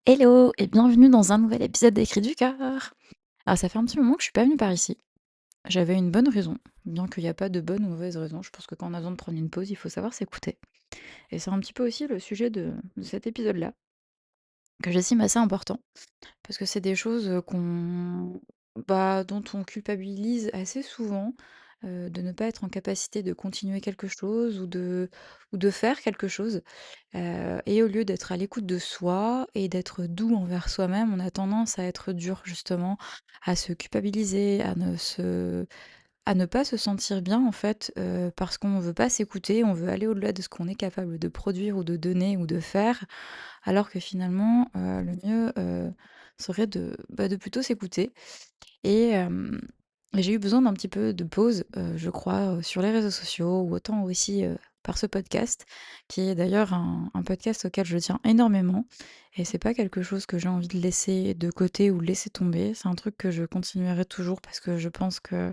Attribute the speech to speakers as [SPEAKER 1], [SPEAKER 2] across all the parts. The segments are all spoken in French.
[SPEAKER 1] Hello et bienvenue dans un nouvel épisode d'Écrit du cœur. Alors ça fait un petit moment que je suis pas venue par ici. J'avais une bonne raison, bien qu'il n'y a pas de bonne ou mauvaise raison. Je pense que quand on a besoin de prendre une pause, il faut savoir s'écouter. Et c'est un petit peu aussi le sujet de cet épisode-là, que j'estime assez important, parce que c'est des choses dont on culpabilise assez souvent, de ne pas être en capacité de continuer quelque chose ou de faire quelque chose. Et au lieu d'être à l'écoute de soi et d'être doux envers soi-même, on a tendance à être dur justement, à se culpabiliser, à ne pas se sentir bien en fait, parce qu'on veut pas s'écouter, on veut aller au-delà de ce qu'on est capable de produire ou de donner ou de faire, alors que finalement, le mieux, serait de plutôt s'écouter. Et j'ai eu besoin d'un petit peu de pause, je crois, sur les réseaux sociaux ou autant aussi, par ce podcast, qui est d'ailleurs un podcast auquel je tiens énormément et c'est pas quelque chose que j'ai envie de laisser de côté ou laisser tomber. C'est un truc que je continuerai toujours parce que je pense que,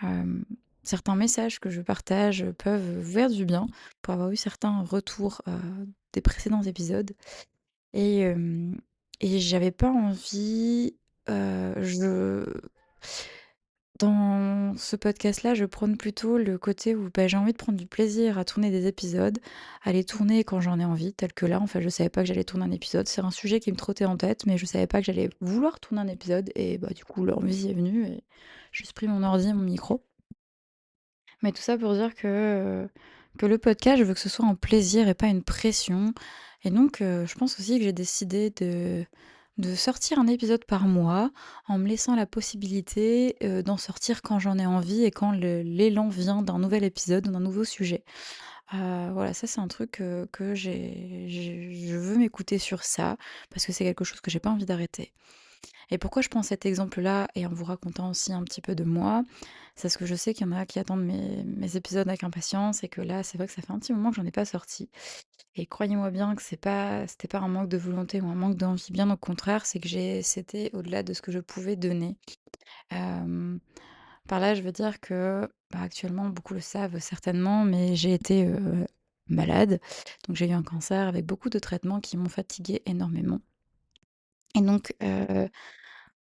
[SPEAKER 1] hem, certains messages que je partage peuvent vous faire du bien, pour avoir eu certains retours, des précédents épisodes et hem et j'avais pas envie, je dans ce podcast-là, je prône plutôt le côté où, j'ai envie de prendre du plaisir à tourner des épisodes, à les tourner quand j'en ai envie, tel que là, en fait, je savais pas que j'allais tourner un épisode. C'est un sujet qui me trottait en tête, mais je savais pas que j'allais vouloir tourner un épisode et du coup, l'envie est venue et j'ai juste pris mon ordi et mon micro. Mais tout ça pour dire que le podcast, je veux que ce soit un plaisir et pas une pression. Et donc, je pense aussi que j'ai décidé de sortir un épisode par mois, en me laissant la possibilité, d'en sortir quand j'en ai envie et quand l'élan vient d'un nouvel épisode ou d'un nouveau sujet. Voilà, ça c'est un truc, que je veux m'écouter sur ça, parce que c'est quelque chose que j'ai pas envie d'arrêter. Et pourquoi je prends cet exemple-là et en vous racontant aussi un petit peu de moi, c'est parce que je sais qu'il y en a qui attendent mes épisodes avec impatience et que là, c'est vrai que ça fait un petit moment que j'en ai pas sorti. Et croyez-moi bien que c'était pas un manque de volonté ou un manque d'envie, bien au contraire, c'est que c'était au-delà de ce que je pouvais donner. Hem, Par là, je veux dire que, actuellement, beaucoup le savent certainement, mais j'ai été, malade. Donc j'ai eu un cancer avec beaucoup de traitements qui m'ont fatiguée énormément. Et donc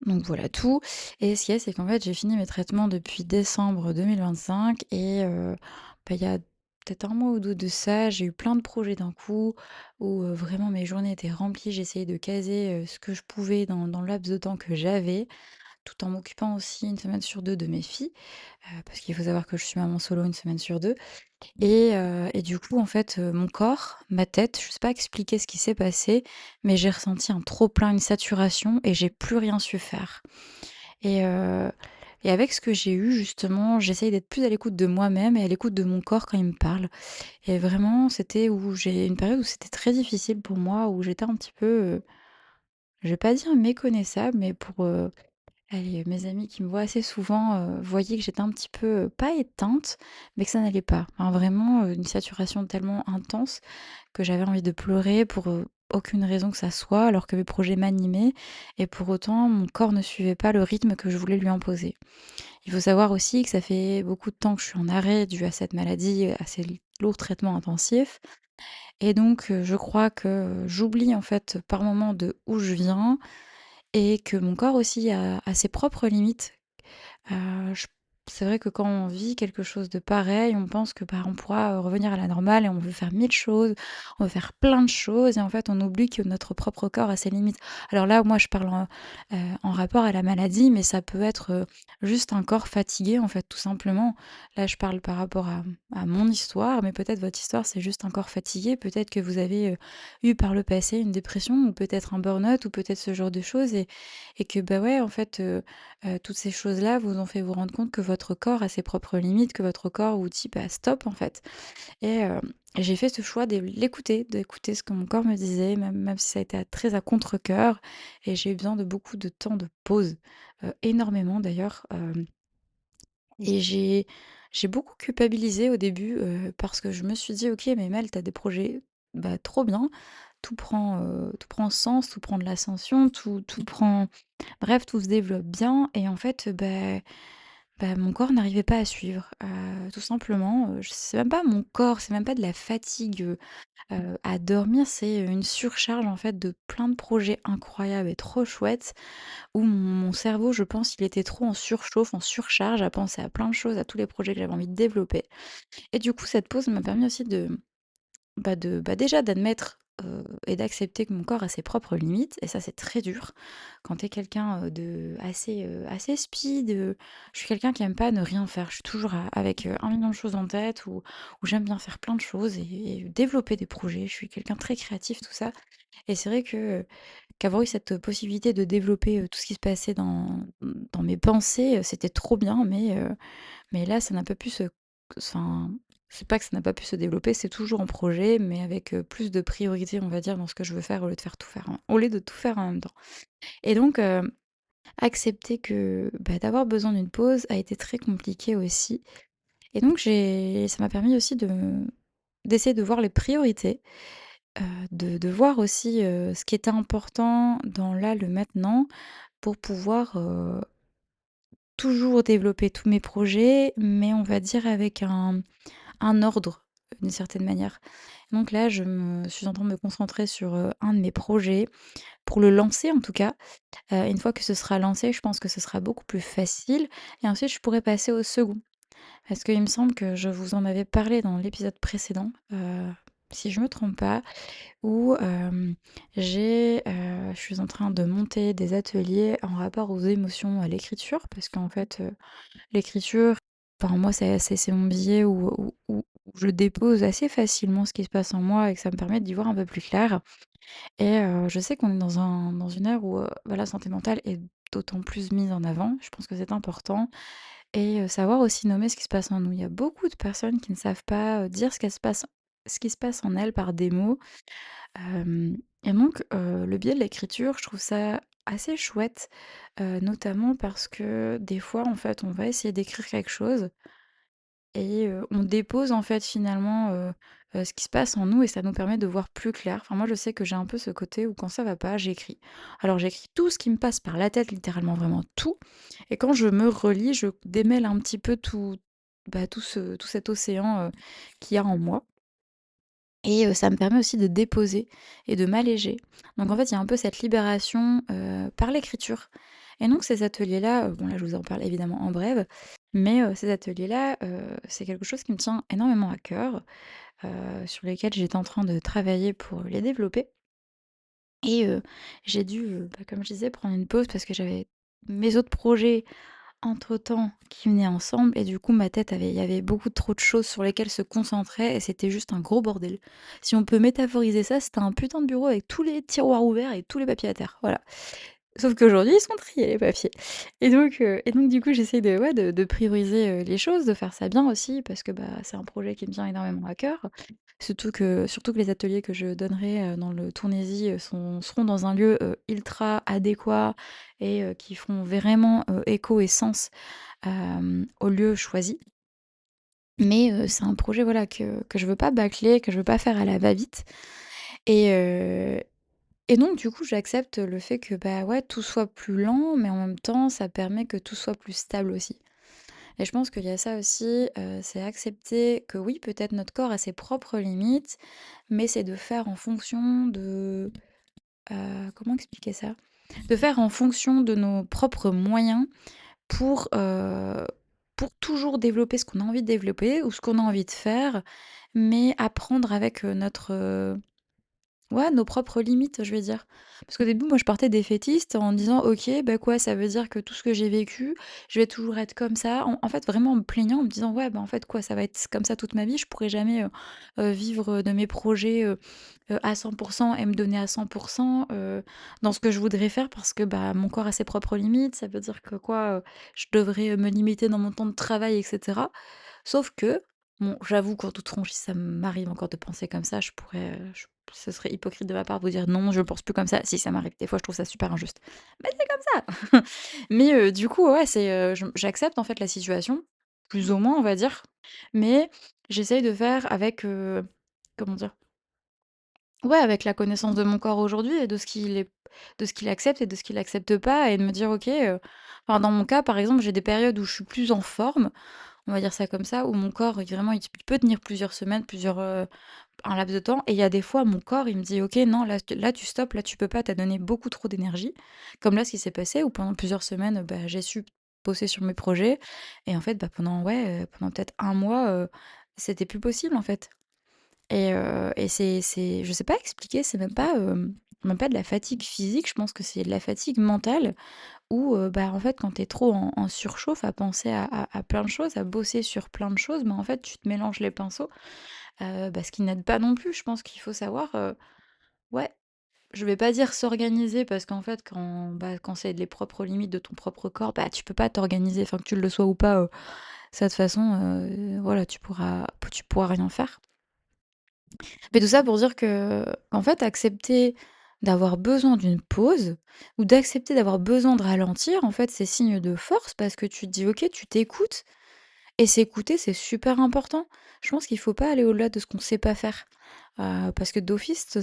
[SPEAKER 1] voilà tout. Et ce qu'il y a, c'est qu'en fait, j'ai fini mes traitements depuis décembre 2025 et il y a peut-être un mois ou 2 de ça, j'ai eu plein de projets d'un coup où, vraiment mes journées étaient remplies. J'essayais de caser, ce que je pouvais dans le laps de temps que j'avais, tout en m'occupant aussi une semaine sur 2 de mes filles, parce qu'il faut savoir que je suis maman solo une semaine sur 2. Et du coup, en fait, mon corps, ma tête, je sais pas expliquer ce qui s'est passé, mais j'ai ressenti un trop-plein, une saturation et j'ai plus rien su faire. Et heu et avec ce que j'ai eu justement, j'essaye d'être plus à l'écoute de moi-même et à l'écoute de mon corps quand il me parle. Et vraiment, j'ai une période où c'était très difficile pour moi, où j'étais un petit peu, je vais pas dire méconnaissable, mais allez, mes amis qui me voient assez souvent, voyaient que j'étais un petit peu, pas éteinte, mais que ça n'allait pas. Enfin vraiment, une saturation tellement intense que j'avais envie de pleurer pour, aucune raison que ça soit, alors que mes projets m'animaient et pour autant mon corps ne suivait pas le rythme que je voulais lui imposer. Il faut savoir aussi que ça fait beaucoup de temps que je suis en arrêt dû à cette maladie, à ces lourds traitements intensifs et donc je crois que j'oublie en fait par moments de où je viens et que mon corps aussi a ses propres limites. Je C'est vrai que quand on vit quelque chose de pareil, on pense que, on pourra, revenir à la normale et on veut faire 1000 choses, on veut faire plein de choses et en fait, on oublie que notre propre corps a ses limites. Alors là, moi, je parle en rapport à la maladie, mais ça peut être, juste un corps fatigué, en fait, tout simplement. Là, je parle par rapport à mon histoire, mais peut-être votre histoire, c'est juste un corps fatigué. Peut-être que vous avez, eu par le passé une dépression ou peut-être un burn-out ou peut-être ce genre de choses et que, ouais, en fait, toutes ces choses-là vous ont fait vous rendre compte que votre corps a ses propres limites, que votre corps vous dit: «Stop» en fait. Et j'ai fait ce choix de l'écouter, d'écouter ce que mon corps me disait, même si ça a été très à contre-cœur et j'ai eu besoin de beaucoup de temps de pause, énormément d'ailleurs, et j'ai beaucoup culpabilisé au début, parce que je me suis dit: «OK, mais Mel, tu as des projets, trop bien, tout prend sens, tout prend de l'ascension, tout prend bref, tout se développe bien» et en fait, Bah, mon corps n'arrivait pas à suivre, tout simplement, je c'est même pas mon corps, c'est même pas de la fatigue, à dormir, c'est une surcharge, en fait, de plein de projets incroyables et trop chouettes où mon cerveau, je pense, il était trop en surchauffe, en surcharge, à penser à plein de choses, à tous les projets que j'avais envie de développer et du coup, cette pause m'a permis aussi déjà d'admettre, et d'accepter que mon corps a ses propres limites et ça, c'est très dur. Quand tu es quelqu'un, de assez speed, je suis quelqu'un qui aime pas ne rien faire. Je suis toujours avec, 1 000 000 de choses en tête où j'aime bien faire plein de choses et développer des projets. Je suis quelqu'un de très créatif, tout ça et c'est vrai qu'avoir eu cette possibilité de développer, tout ce qui se passait dans mes pensées, c'était trop bien mais là, ça n'a pas pu se enfin, c'est pas que ça n'a pas pu se développer, c'est toujours en projet, mais avec, plus de priorité, on va dire, dans ce que je veux faire au lieu de tout faire en même temps. Et donc, accepter que, bah, d'avoir besoin d'une pause a été très compliqué aussi. Et donc ça m'a permis aussi d'essayer de voir les priorités, de voir aussi, ce qui était important dans là, le maintenant, pour pouvoir, toujours développer tous mes projets, mais on va dire avec un ordre, d'une certaine manière. Donc là, je me suis en train de me concentrer sur, un de mes projets, pour le lancer en tout cas. Une fois que ce sera lancé, je pense que ce sera beaucoup plus facile et ensuite je pourrai passer au second. Parce qu'il me semble que je vous en avais parlé dans l'épisode précédent, si je me trompe pas, où, je suis en train de monter des ateliers en rapport aux émotions, à l'écriture parce qu'en fait, l'écriture, enfin moi c'est mon biais où je dépose assez facilement ce qui se passe en moi et que ça me permet d'y voir un peu plus clair et je sais qu'on est dans une ère où, bah, la santé mentale est d'autant plus mise en avant. Je pense que c'est important et savoir aussi nommer ce qui se passe en nous. Il y a beaucoup de personnes qui ne savent pas, dire ce qui se passe en elles par des mots, et donc le biais de l'écriture, je trouve ça assez chouette, notamment parce que des fois, en fait, on va essayer d'écrire quelque chose et on dépose, en fait, finalement, ce qui se passe en nous et ça nous permet de voir plus clair. Enfin, moi, je sais que j'ai un peu ce côté où quand ça va pas, j'écris. Alors j'écris tout ce qui me passe par la tête, littéralement, vraiment tout et quand je me relis, je démêle un petit peu tout cet océan, qu'il y a en moi et ça me permet aussi de déposer et de m'alléger. Donc en fait, il y a un peu cette libération, par l'écriture et donc ces ateliers-là, bon là, je vous en parle évidemment en bref, mais ces ateliers-là, c'est quelque chose qui me tient énormément à cœur, sur lesquels j'étais en train de travailler pour les développer et j'ai dû, comme je disais, prendre une pause parce que j'avais mes autres projets entre-temps qui venaient ensemble et du coup ma tête avait il y avait beaucoup trop de choses sur lesquelles se concentrer et c'était juste un gros bordel. Si on peut métaphoriser ça, c'était un putain de bureau avec tous les tiroirs ouverts et tous les papiers à terre, voilà. Sauf qu'aujourd'hui, ils sont triés les papiers et donc du coup, j'essaie de ouais, de prioriser, les choses, de faire ça bien aussi parce que, bah, c'est un projet qui me tient énormément à cœur. Surtout que les ateliers que je donnerai, dans le Tournaisie, seront dans un lieu, ultra adéquat et qui feront vraiment, écho et sens, au lieu choisi. Mais c'est un projet, voilà, que je veux pas bâcler, que je veux pas faire à la va-vite et heu et donc du coup, j'accepte le fait que, bah, ouais, tout soit plus lent, mais en même temps, ça permet que tout soit plus stable aussi. Et je pense qu'il y a ça aussi, c'est accepter que oui, peut-être notre corps a ses propres limites, mais c'est de faire en fonction de, comment expliquer ça? De faire en fonction de nos propres moyens pour, heu, pour toujours développer ce qu'on a envie de développer ou ce qu'on a envie de faire, mais apprendre avec, ouais, nos propres limites, je vais dire. Parce qu'au début, moi, je partais défaitiste en me disant: «OK, bah, quoi, ça veut dire que tout ce que j'ai vécu, je vais toujours être comme ça?» En fait, vraiment en me plaignant, en me disant: «Ouais, bah, en fait, quoi, ça va être comme ça toute ma vie, je pourrai jamais, vivre, de mes projets, à 100 et me donner à 100 dans ce que je voudrais faire parce que, bah, mon corps a ses propres limites. Ça veut dire que quoi, je devrais, me limiter dans mon temps de travail et cetera». Sauf que, bon, j'avoue qu'en toute franchise, ça m'arrive encore de penser comme ça. Je pourrais, je ce serait hypocrite de ma part de vous dire: «Non, je ne pense plus comme ça». Si, ça m'arrive. Des fois, je trouve ça super injuste. Mais c'est comme ça! Mais du coup, ouais, j'accepte en fait la situation, plus ou moins, on va dire. Mais j'essaye de faire avec, comment dire? Ouais, avec la connaissance de mon corps aujourd'hui et de ce qu'il est de ce qu'il accepte et de ce qu'il accepte pas et de me dire: «OK», enfin, dans mon cas, par exemple, j'ai des périodes où je suis plus en forme, on va dire ça comme ça, où mon corps, vraiment, il peut tenir plusieurs semaines, un laps de temps et il y a des fois, mon corps, il me dit: «OK, non, là, tu stops, là, tu peux pas, tu as donné beaucoup trop d'énergie». Comme là, ce qui s'est passé où pendant plusieurs semaines, bah, j'ai su bosser sur mes projets et en fait, bah, pendant peut-être un mois, c'était plus possible, en fait et c'est je sais pas expliquer, c'est même pas de la fatigue physique, je pense que c'est de la fatigue mentale où, bah, en fait, quand tu es trop en surchauffe à penser à plein de choses, à bosser sur plein de choses, bah, en fait, tu te mélanges les pinceaux, bah, ce qui n'aide pas non plus. Je pense qu'il faut savoir, ouais, je vais pas dire s'organiser parce qu'en fait, quand c'est les propres limites de ton propre corps, bah, tu peux pas t'organiser, enfin, que tu le sois ou pas, ça de toute façon, voilà, tu pourras rien faire. Mais tout ça pour dire qu'en fait, accepter d'avoir besoin d'une pause ou d'accepter d'avoir besoin de ralentir, en fait, c'est signe de force parce que tu te dis: «OK, tu t'écoutes» et s'écouter, c'est super important. Je pense qu'il faut pas aller au-delà de ce qu'on sait pas faire, parce que d'office, ce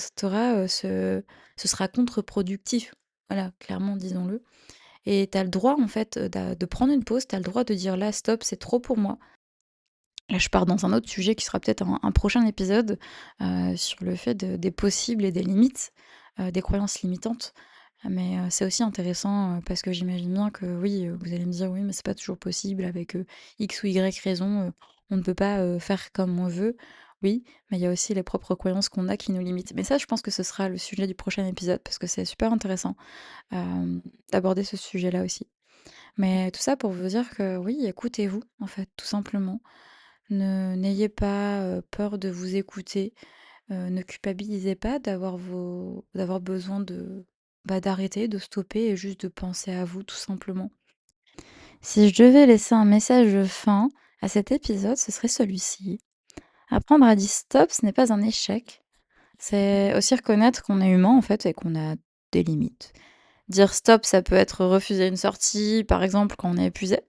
[SPEAKER 1] sera contre-productif. Voilà, clairement, disons-le et tu as le droit, en fait, de prendre une pause, tu as le droit de dire: «Là, stop, c'est trop pour moi». Là, je pars dans un autre sujet qui sera peut-être un prochain épisode, sur le fait des possibles et des limites, des croyances limitantes. Mais, c'est aussi intéressant, parce que j'imagine bien que oui, vous allez me dire: «Oui, mais c'est pas toujours possible avec, X ou Y raison, on ne peut pas, faire comme on veut». Oui, mais il y a aussi les propres croyances qu'on a qui nous limitent. Mais ça, je pense que ce sera le sujet du prochain épisode parce que c'est super intéressant, d'aborder ce sujet-là aussi. Mais tout ça pour vous dire que oui, écoutez-vous, en fait, tout simplement. N'ayez pas, peur de vous écouter, ne culpabilisez pas d'avoir besoin d'arrêter, de stopper et juste de penser à vous tout simplement. Si je devais laisser un message de fin à cet épisode, ce serait celui-ci. Apprendre à dire stop, ce n'est pas un échec, c'est aussi reconnaître qu'on est humain en fait et qu'on a des limites. Dire stop, ça peut être refuser une sortie, par exemple, quand on est épuisé,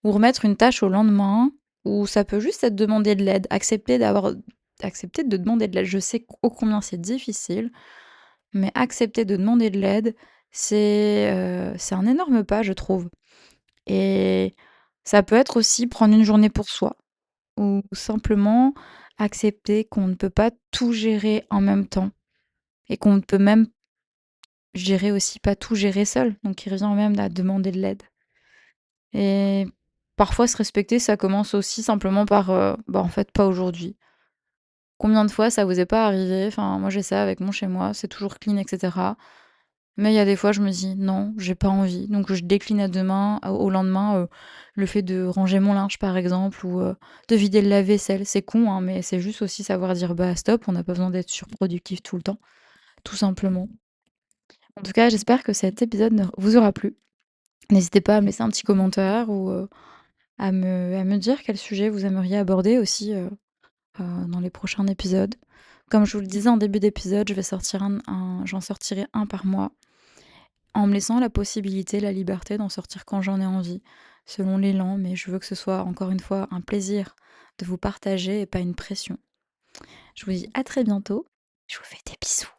[SPEAKER 1] ou remettre une tâche au lendemain, ou ça peut juste être demander de l'aide, accepter de demander de l'aide. Je sais ô combien c'est difficile, mais accepter de demander de l'aide, c'est un énorme pas, je trouve. Et ça peut être aussi prendre une journée pour soi, ou simplement accepter qu'on ne peut pas tout gérer en même temps, et qu'on ne peut même gérer aussi pas tout gérer seul, donc il revient même à demander de l'aide. Et parfois se respecter, ça commence aussi simplement par, bah, en fait, pas aujourd'hui. Combien de fois ça vous est pas arrivé? Enfin, moi j'ai ça avec mon chez moi, c'est toujours clean et cetera. Mais il y a des fois, je me dis: «Non, j'ai pas envie», donc je décline à demain au lendemain, le fait de ranger mon linge par exemple ou, de vider le lave-vaisselle. C'est con, hein, mais c'est juste aussi savoir dire: «Bah stop», on n'a pas besoin d'être surproductif tout le temps, tout simplement. En tout cas, j'espère que cet épisode vous aura plu. N'hésitez pas à me laisser un petit commentaire ou, à me dire quel sujet vous aimeriez aborder aussi, dans les prochains épisodes. Comme je vous le disais en début d'épisode, j'en sortirai un par mois, en me laissant la possibilité, la liberté d'en sortir quand j'en ai envie, selon l'élan, mais je veux que ce soit encore une fois un plaisir de vous partager et pas une pression. Je vous dis à très bientôt, je vous fais des bisous.